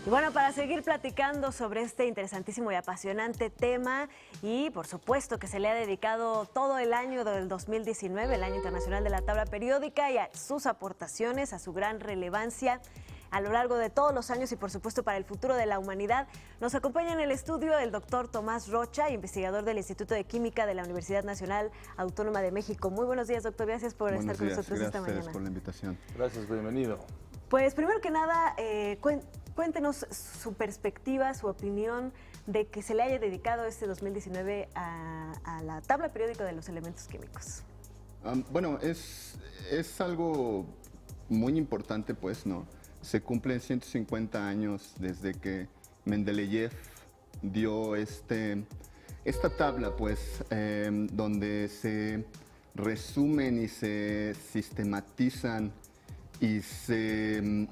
Y bueno, para seguir platicando sobre este interesantísimo y apasionante tema, y por supuesto que se le ha dedicado todo el año del 2019, el Año Internacional de la Tabla Periódica, y a sus aportaciones, a su gran relevancia a lo largo de todos los años y por supuesto para el futuro de la humanidad, nos acompaña en el estudio el doctor Tomás Rocha, investigador del Instituto de Química de la Universidad Nacional Autónoma de México. Muy buenos días, doctor. Gracias por estar con nosotros esta mañana. Gracias por la invitación. Gracias, bienvenido. Pues primero que nada, cuéntenos su perspectiva, su opinión de que se le haya dedicado este 2019 a la tabla periódica de los elementos químicos. Bueno, es algo muy importante, pues, ¿no? Se cumplen 150 años desde que Mendeleev dio esta tabla, pues, donde se resumen y se sistematizan y se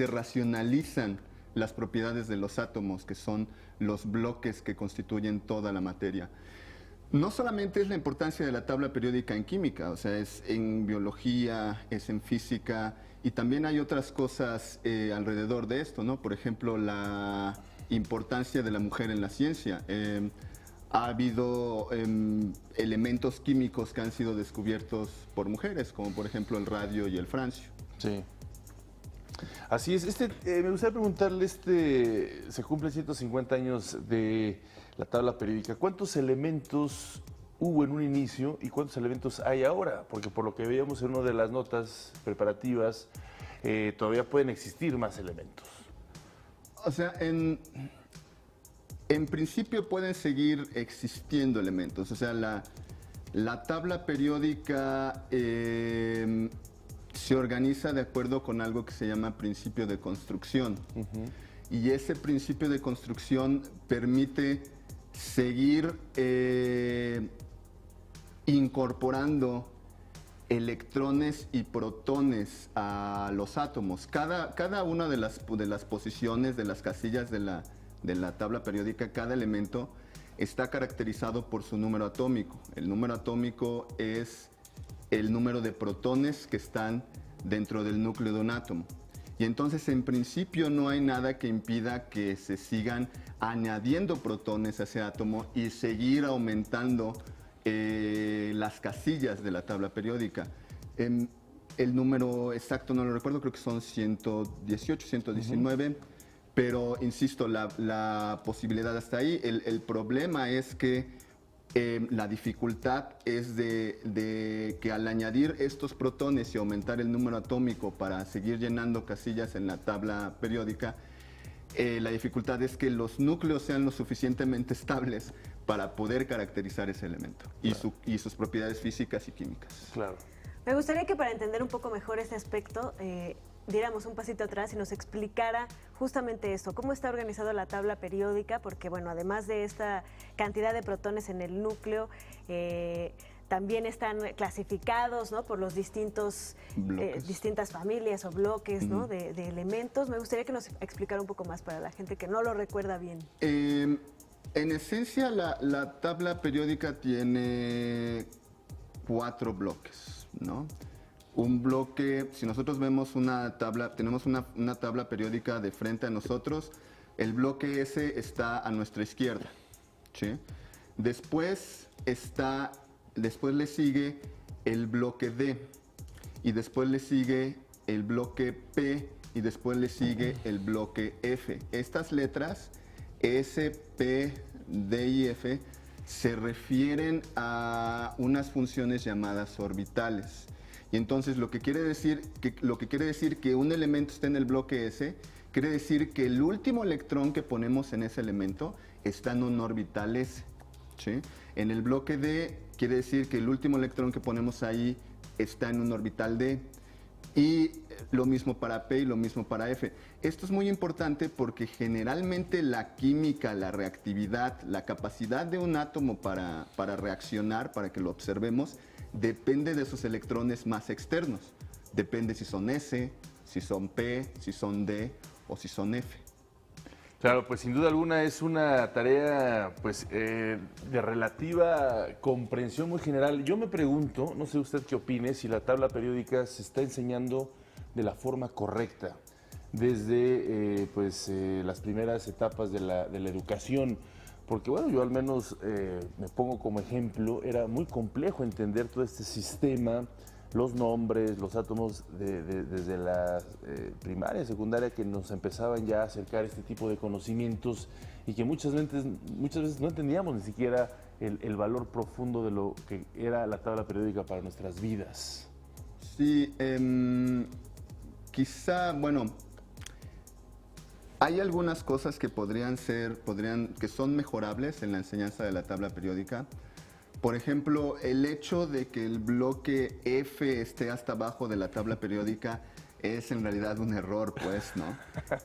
racionalizan las propiedades de los átomos, que son los bloques que constituyen toda la materia. No solamente es la importancia de la tabla periódica en química, o sea, es en biología, es en física, y también hay otras cosas alrededor de esto, ¿no? Por ejemplo, la importancia de la mujer en la ciencia. Ha habido elementos químicos que han sido descubiertos por mujeres, como por ejemplo el radio y el francio. Sí. Así es. Me gustaría preguntarle, se cumplen 150 años de la tabla periódica. ¿Cuántos elementos hubo en un inicio y cuántos elementos hay ahora? Porque por lo que veíamos en una de las notas preparativas, todavía pueden existir más elementos. O sea, en principio pueden seguir existiendo elementos. O sea, la tabla periódica se organiza de acuerdo con algo que se llama principio de construcción. Y ese principio de construcción permite seguir incorporando electrones y protones a los átomos. Cada una de las posiciones, de las casillas de la tabla periódica, cada elemento está caracterizado por su número atómico. El número atómico es el número de protones que están dentro del núcleo de un átomo. Y entonces, en principio, no hay nada que impida que se sigan añadiendo protones a ese átomo y seguir aumentando las casillas de la tabla periódica. El número exacto no lo recuerdo, creo que son 118, 119, pero insisto, la posibilidad está ahí. El problema es que la dificultad es de que al añadir estos protones y aumentar el número atómico para seguir llenando casillas en la tabla periódica, la dificultad es que los núcleos sean lo suficientemente estables para poder caracterizar ese elemento y sus propiedades físicas y químicas. Claro. Me gustaría que para entender un poco mejor este aspecto, diéramos un pasito atrás y nos explicara justamente esto, cómo está organizada la tabla periódica, porque bueno, además de esta cantidad de protones en el núcleo, también están clasificados, ¿no?, por los distintas familias o bloques, ¿no?, de elementos. Me gustaría que nos explicara un poco más para la gente que no lo recuerda bien. En esencia, la tabla periódica tiene 4 bloques, ¿no? Un bloque, si nosotros vemos una tabla, tenemos una tabla periódica de frente a nosotros, el bloque S está a nuestra izquierda, ¿sí? Después le sigue el bloque D, y después le sigue el bloque P, y después le sigue el bloque F. Estas letras, S, P, D y F, se refieren a unas funciones llamadas orbitales. Y entonces lo que quiere decir que un elemento esté en el bloque S, quiere decir que el último electrón que ponemos en ese elemento está en un orbital S, ¿sí? En el bloque D quiere decir que el último electrón que ponemos ahí está en un orbital D. Y lo mismo para P y lo mismo para F. Esto es muy importante porque generalmente la química, la reactividad, la capacidad de un átomo para reaccionar, para que lo observemos, depende de sus electrones más externos. Depende si son S, si son P, si son D o si son F. Claro, pues sin duda alguna es una tarea pues, de relativa comprensión muy general. Yo me pregunto, no sé usted qué opine, si la tabla periódica se está enseñando de la forma correcta. desde las primeras etapas de la educación. Porque bueno, yo al menos me pongo como ejemplo, era muy complejo entender todo este sistema, los nombres, los átomos desde la primaria, secundaria, que nos empezaban ya a acercar este tipo de conocimientos y que muchas veces no entendíamos ni siquiera el valor profundo de lo que era la tabla periódica para nuestras vidas. Sí, quizá, bueno, hay algunas cosas que que son mejorables en la enseñanza de la tabla periódica. Por ejemplo, el hecho de que el bloque F esté hasta abajo de la tabla periódica es en realidad un error, pues, ¿no?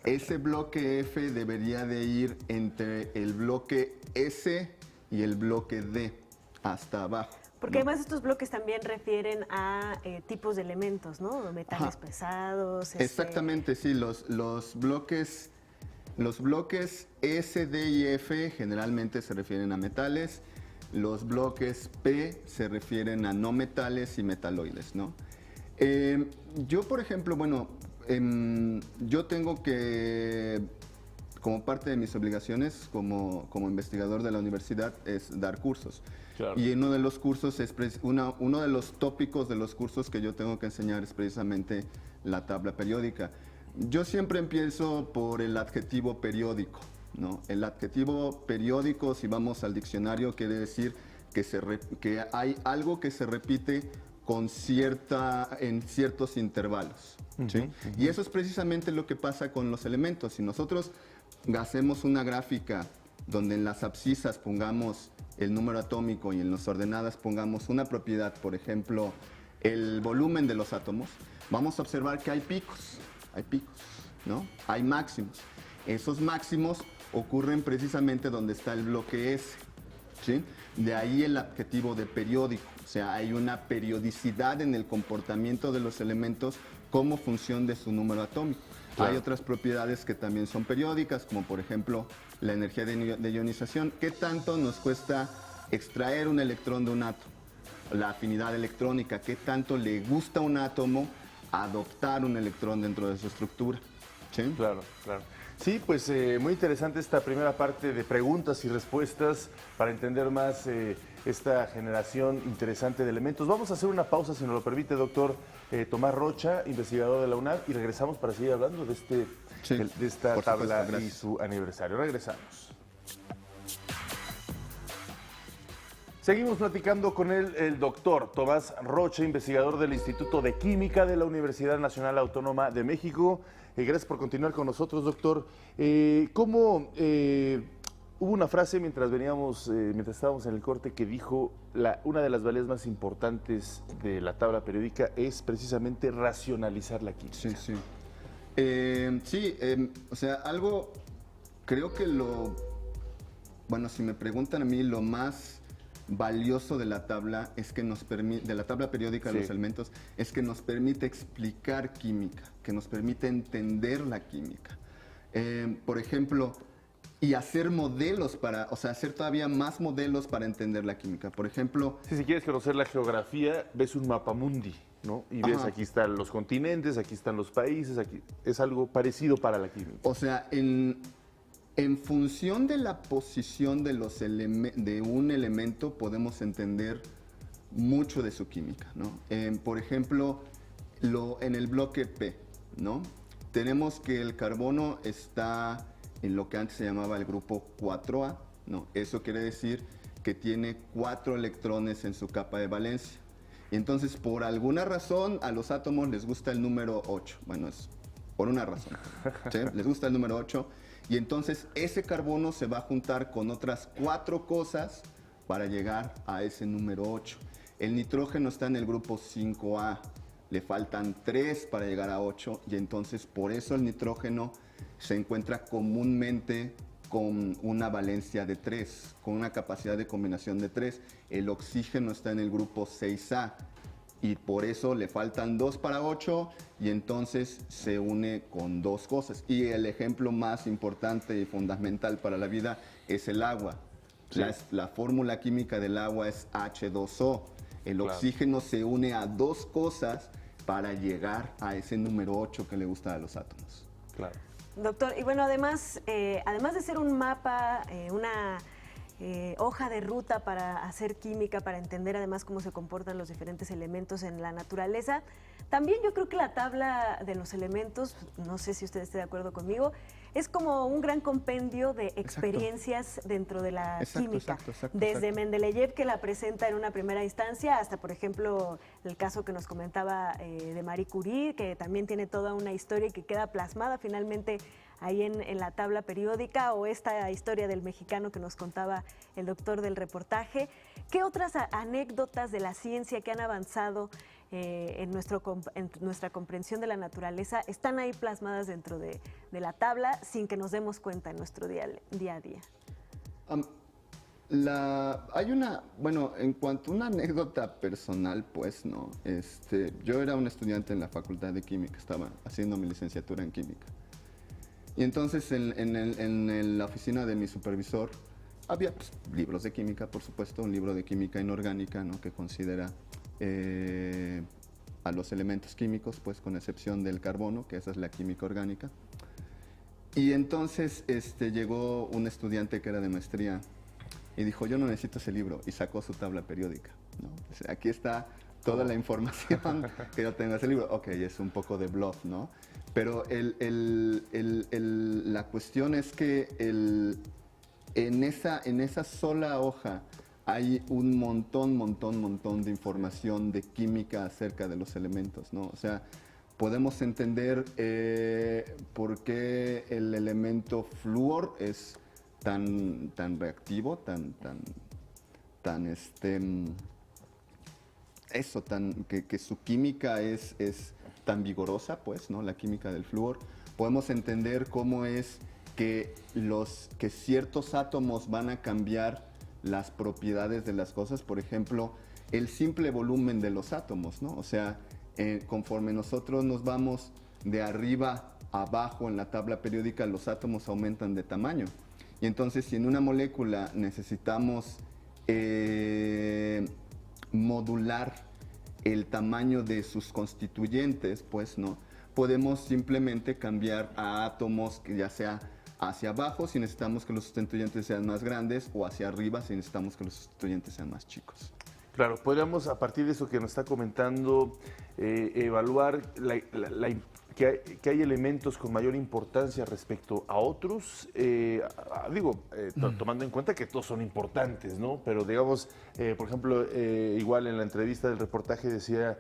Ese bloque F debería de ir entre el bloque S y el bloque D, hasta abajo. Porque ¿no? además estos bloques también refieren a tipos de elementos, ¿no? Metales Ajá. pesados. Exactamente, sí, los bloques S, D y F generalmente se refieren a metales. Los bloques P se refieren a no metales y metaloides, ¿no? Yo, por ejemplo, bueno, yo tengo que, como parte de mis obligaciones como investigador de la universidad, es dar cursos. Claro. Y uno de los cursos uno de los tópicos de los cursos que yo tengo que enseñar es precisamente la tabla periódica. Yo siempre empiezo por el adjetivo periódico, ¿no? El adjetivo periódico, si vamos al diccionario, quiere decir que hay algo que se repite en ciertos intervalos, ¿sí? Y eso es precisamente lo que pasa con los elementos. Si nosotros hacemos una gráfica donde en las abscisas pongamos el número atómico y en las ordenadas pongamos una propiedad, por ejemplo, el volumen de los átomos, vamos a observar que hay picos, ¿no? Hay máximos. Esos máximos ocurren precisamente donde está el bloque S, ¿sí? De ahí el adjetivo de periódico, o sea, hay una periodicidad en el comportamiento de los elementos como función de su número atómico. Claro. Hay otras propiedades que también son periódicas, como por ejemplo la energía de ionización. ¿Qué tanto nos cuesta extraer un electrón de un átomo? La afinidad electrónica, ¿qué tanto le gusta a un átomo adoptar un electrón dentro de su estructura? ¿Sí? Claro, claro. Sí, pues muy interesante esta primera parte de preguntas y respuestas para entender más esta generación interesante de elementos. Vamos a hacer una pausa, si nos lo permite, doctor Tomás Rocha, investigador de la UNAM, y regresamos para seguir hablando de, de esta tabla y su aniversario. Regresamos. Seguimos platicando con el doctor Tomás Rocha, investigador del Instituto de Química de la Universidad Nacional Autónoma de México. Gracias por continuar con nosotros, doctor. Hubo una frase mientras estábamos en el corte que dijo una de las valías más importantes de la tabla periódica es precisamente racionalizar la química. Sí, o sea, creo que bueno, si me preguntan a mí, lo más valioso de la tabla de la tabla periódica de los elementos es que nos permite explicar química, que nos permite entender la química. Por ejemplo, y hacer modelos hacer todavía más modelos para entender la química. Por ejemplo, si quieres conocer la geografía, ves un mapamundi, ¿no? Y ves, aquí están los continentes, aquí están los países, aquí es algo parecido para la química. O sea, en función de la posición de un elemento podemos entender mucho de su química, ¿no? Por ejemplo, en el bloque P, ¿no? Tenemos que el carbono está en lo que antes se llamaba el grupo 4A, ¿no? Eso quiere decir que tiene 4 electrones en su capa de valencia. Y entonces, por alguna razón, a los átomos les gusta el número 8. Bueno, es por una razón, ¿sí? Les gusta el número 8. Y entonces ese carbono se va a juntar con otras 4 cosas para llegar a ese número 8. El nitrógeno está en el grupo 5A, le faltan 3 para llegar a 8 y entonces por eso el nitrógeno se encuentra comúnmente con una valencia de 3, con una capacidad de combinación de 3. El oxígeno está en el grupo 6A. Y por eso le faltan 2 para 8 y entonces se une con 2 cosas. Y el ejemplo más importante y fundamental para la vida es el agua. Sí. La fórmula química del agua es H2O. El oxígeno se une a 2 cosas para llegar a ese número 8 que le gusta a los átomos. Claro. Doctor, y bueno, además de ser un mapa, una hoja de ruta para hacer química, para entender además cómo se comportan los diferentes elementos en la naturaleza, también yo creo que la tabla de los elementos, no sé si usted esté de acuerdo conmigo, es como un gran compendio de experiencias dentro de la química. Desde Mendeleev, que la presenta en una primera instancia, hasta, por ejemplo, el caso que nos comentaba de Marie Curie, que también tiene toda una historia y que queda plasmada finalmente ahí en la tabla periódica, o esta historia del mexicano que nos contaba el doctor del reportaje. ¿Qué otras anécdotas de la ciencia que han avanzado en nuestra comprensión de la naturaleza están ahí plasmadas dentro de la tabla sin que nos demos cuenta en nuestro día a día? Bueno, en cuanto a una anécdota personal, pues, ¿no? Yo era un estudiante en la Facultad de Química, estaba haciendo mi licenciatura en Química. Y entonces en la oficina de mi supervisor había pues, libros de química, por supuesto, un libro de química inorgánica, ¿no? Que considera a los elementos químicos, pues con excepción del carbono, que esa es la química orgánica. Y entonces llegó un estudiante que era de maestría y dijo, yo no necesito ese libro, y sacó su tabla periódica, ¿no? O sea, aquí está toda la información que yo tengo en ese libro. Ok, es un poco de bluff, ¿no? Pero la cuestión es que en esa sola hoja hay un montón de información de química acerca de los elementos, ¿no? O sea, podemos entender por qué el elemento flúor es tan reactivo, que su química es tan vigorosa, pues, ¿no? La química del flúor. Podemos entender cómo es que ciertos átomos van a cambiar las propiedades de las cosas, por ejemplo, el simple volumen de los átomos, ¿no? O sea, conforme nosotros nos vamos de arriba a abajo en la tabla periódica, los átomos aumentan de tamaño. Y entonces, si en una molécula necesitamos modular el tamaño de sus constituyentes, pues, ¿no? Podemos simplemente cambiar a átomos que ya sea hacia abajo si necesitamos que los sustituyentes sean más grandes, o hacia arriba si necesitamos que los sustituyentes sean más chicos. Claro, podríamos a partir de eso que nos está comentando evaluar que hay elementos con mayor importancia respecto a otros, tomando en cuenta que todos son importantes, ¿no? Pero digamos, por ejemplo, igual en la entrevista del reportaje decía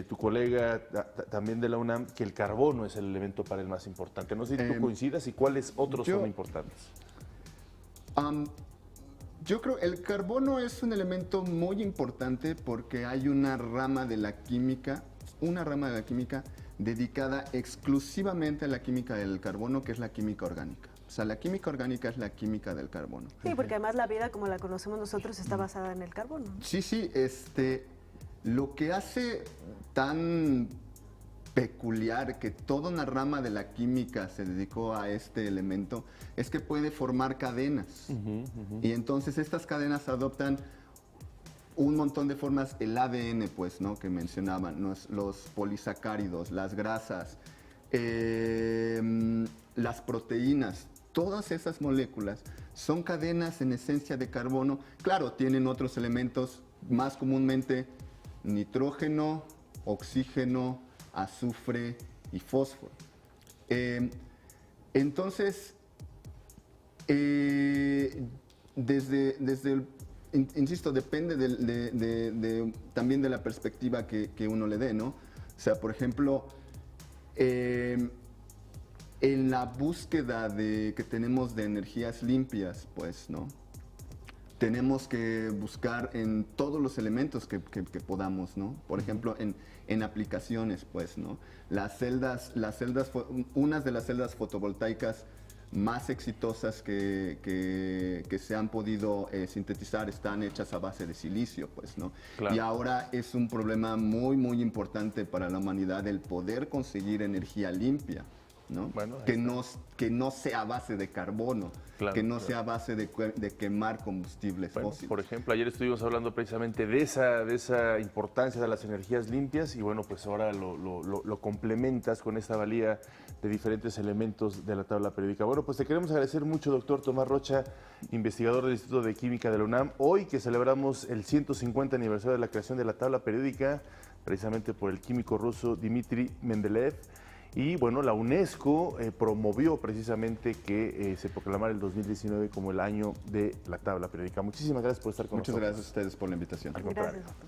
tu colega también de la UNAM que el carbono es el elemento para el más importante. No sé si tú coincidas y cuáles otros son importantes. Yo creo que el carbono es un elemento muy importante porque hay una rama de la química dedicada exclusivamente a la química del carbono, que es la química orgánica. O sea, la química orgánica es la química del carbono. Sí, porque además la vida como la conocemos nosotros está basada en el carbono, ¿no? Sí, lo que hace tan peculiar que toda una rama de la química se dedicó a este elemento es que puede formar cadenas. Y entonces estas cadenas adoptan un montón de formas. El ADN, pues, ¿no? Que mencionaban, los polisacáridos, las grasas, las proteínas, todas esas moléculas son cadenas en esencia de carbono. Claro, tienen otros elementos, más comúnmente nitrógeno, oxígeno, azufre y fósforo. Entonces, insisto, depende también de la perspectiva que uno le dé, ¿no? O sea, por ejemplo, en la búsqueda que tenemos de energías limpias, pues, ¿no? Tenemos que buscar en todos los elementos que podamos, ¿no? Por ejemplo, en aplicaciones, pues, ¿no? Unas de las celdas fotovoltaicas más exitosas que se han podido sintetizar están hechas a base de silicio, pues, ¿no? Claro. Y ahora es un problema muy importante para la humanidad el poder conseguir energía limpia ¿no? Bueno, ahí que, está. que no sea a base de carbono, Claro, que no claro. sea a base de quemar combustibles Bueno, fósiles. por ejemplo, ayer estuvimos hablando precisamente de esa importancia de las energías limpias y bueno, pues ahora lo complementas con esta valía de diferentes elementos de la tabla periódica. Bueno, pues te queremos agradecer mucho, doctor Tomás Rocha, investigador del Instituto de Química de la UNAM. Hoy que celebramos el 150 aniversario de la creación de la tabla periódica, precisamente por el químico ruso Dmitry Mendeleev. Y bueno, la UNESCO promovió precisamente que se proclamara el 2019 como el año de la tabla periódica. Muchísimas gracias por estar con Muchas nosotros. gracias a ustedes por la invitación. Al contrario. Gracias.